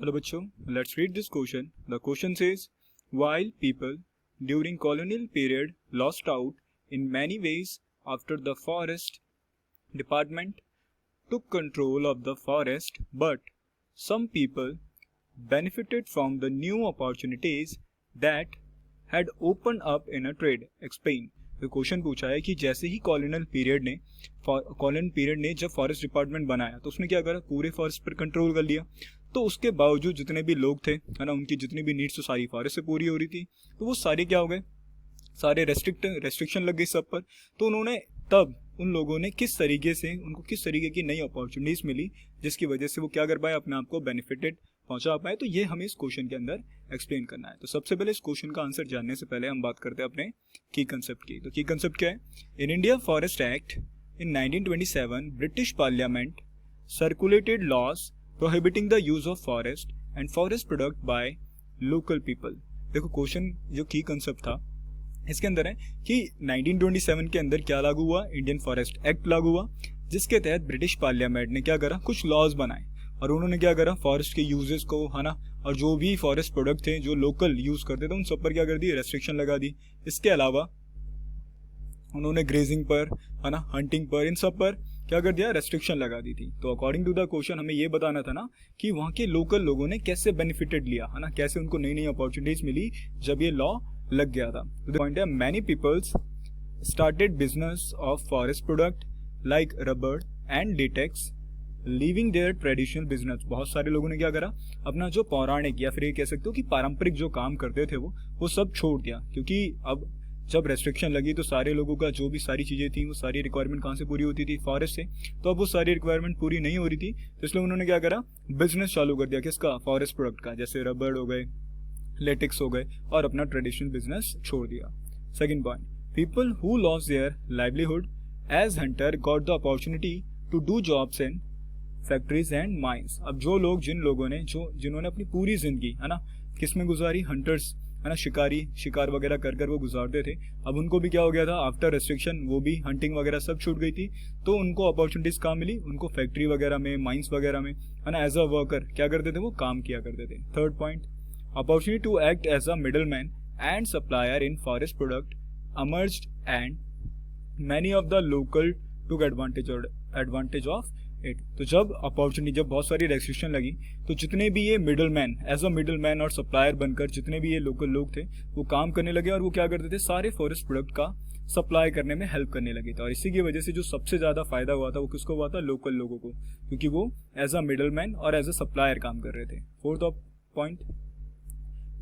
Hello बच्चों, let's read this question. The question says, while people during colonial period lost out in many ways after the forest department took control of the forest, but some people benefited from the new opportunities that had opened up in a trade. Explain. तो question पूछा है कि जैसे ही colonial period ने जब forest department बनाया तो उसने क्या करा, पूरे फॉरेस्ट पर कंट्रोल कर लिया। तो उसके बावजूद जितने भी लोग थे, है ना, उनकी जितनी भी नीड्स तो सारी फॉरेस्ट से पूरी हो रही थी, तो वो सारे क्या हो गए, सारे रेस्ट्रिक्शन लग गई सब पर। तो उन्होंने तब उन लोगों ने उनको किस तरीके की नई अपॉर्चुनिटीज मिली जिसकी वजह से वो क्या कर पाए, अपने आप को बेनिफिटेड पहुंचा पाए। तो ये हमें इस क्वेश्चन के अंदर एक्सप्लेन करना है। तो सबसे पहले इस क्वेश्चन का आंसर जानने से पहले हम बात करते हैं अपने की कंसेप्ट की। तो की कंसेप्ट क्या है? In India forest act in 1927 British parliament circulated laws prohibiting the use of forest and forest product by local people. देखो क्वेश्चन जो की कंसेप्ट था इसके अंदर है कि 1927 के अंदर क्या लागू हुआ, इंडियन फॉरेस्ट एक्ट लागू हुआ, जिसके तहत ब्रिटिश पार्लियामेंट ने क्या करा, कुछ लॉज बनाए और उन्होंने क्या करा, फॉरेस्ट के यूजेस को, है ना, और जो भी फॉरेस्ट प्रोडक्ट थे जो लोकल यूज करते थे उन सब पर क्या कर दी, रेस्ट्रिक्शन लगा दी। इसके अलावा उन्होंने ग्रेजिंग पर, है ना, हंटिंग पर, इन सब पर क्या कर दिया, रेस्ट्रिक्शन लगा दी थी। तो अकॉर्डिंग टू द क्वेश्चन हमें ये बताना था ना कि वहाँ के लोकल लोगों ने कैसे बेनिफिटेड लिया, है ना, कैसे उनको नई नई अपॉर्चुनिटीज मिली जब ये लॉ लग गया था। तो पॉइंट है, many peoples started business of forest product like rubber and latex leaving their traditional business. बहुत सारे लोगों ने क्या करा, अपना जो पौराणिक या फिर ये कह सकते हो कि पारंपरिक जो काम करते थे वो सब छोड़ दिया, क्योंकि अब जब रेस्ट्रिक्शन लगी तो सारे लोगों का जो भी सारी चीज़ें थी वो सारी रिक्वायरमेंट कहाँ से पूरी होती थी, फॉरेस्ट से। तो अब वो सारी रिक्वायरमेंट पूरी नहीं हो रही थी, तो इसलिए उन्होंने क्या करा, बिजनेस चालू कर दिया, किसका, फॉरेस्ट प्रोडक्ट का, जैसे रबर हो गए, लेटेक्स हो गए, और अपना ट्रेडिशनल बिजनेस छोड़ दिया। Second point, people who lost their livelihood as hunter got the opportunity to do jobs in factories and mines. अब जो लोग, जिन लोगों ने जिन्होंने अपनी पूरी जिंदगी, है ना, किस में गुजारी, हंटर्स, है ना, शिकार वगैरह कर वो गुजारते थे, अब उनको भी क्या हो गया था, आफ्टर रेस्ट्रिक्शन वो भी हंटिंग वगैरह सब छूट गई थी। तो उनको अपॉर्चुनिटीज कहाँ मिली, उनको फैक्ट्री वगैरह में, माइंस वगैरह में, है ना, एज अ वर्कर क्या करते थे, वो काम किया करते थे। Third point, opportunity to act as a middleman and supplier in forest product emerged and many of the local took advantage of it। तो जब बहुत सारी रेस्ट्रिक्शन लगी तो जितने भी ये मिडलमैन, एज अ मिडलमैन और सप्लायर बनकर जितने भी ये लोकल लोग थे वो काम करने लगे और वो क्या करते थे, सारे फॉरेस्ट प्रोडक्ट का सप्लाई करने में हेल्प करने लगे थे। और इसी की वजह से जो सबसे ज़्यादा फायदा हुआ था वो किसको हुआ था, लोकल लोगों को, क्योंकि वो एज अ मिडलमैन और एज अ सप्लायर काम कर रहे थे। Fourth point,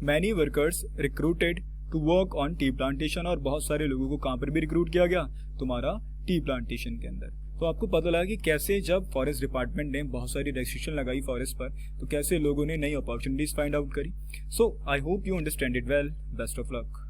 many workers recruited to work on tea plantation. और बहुत सारे लोगों को कहाँ पर भी रिक्रूट किया गया, तुम्हारा टी प्लांटेशन के अंदर। तो आपको पता लगा कि कैसे जब फॉरेस्ट डिपार्टमेंट ने बहुत सारी रेस्ट्रिक्शन लगाई फॉरेस्ट पर तो कैसे लोगों ने नई अपॉर्चुनिटीज फाइंड आउट करी। So I hope you understand it well. Best of luck.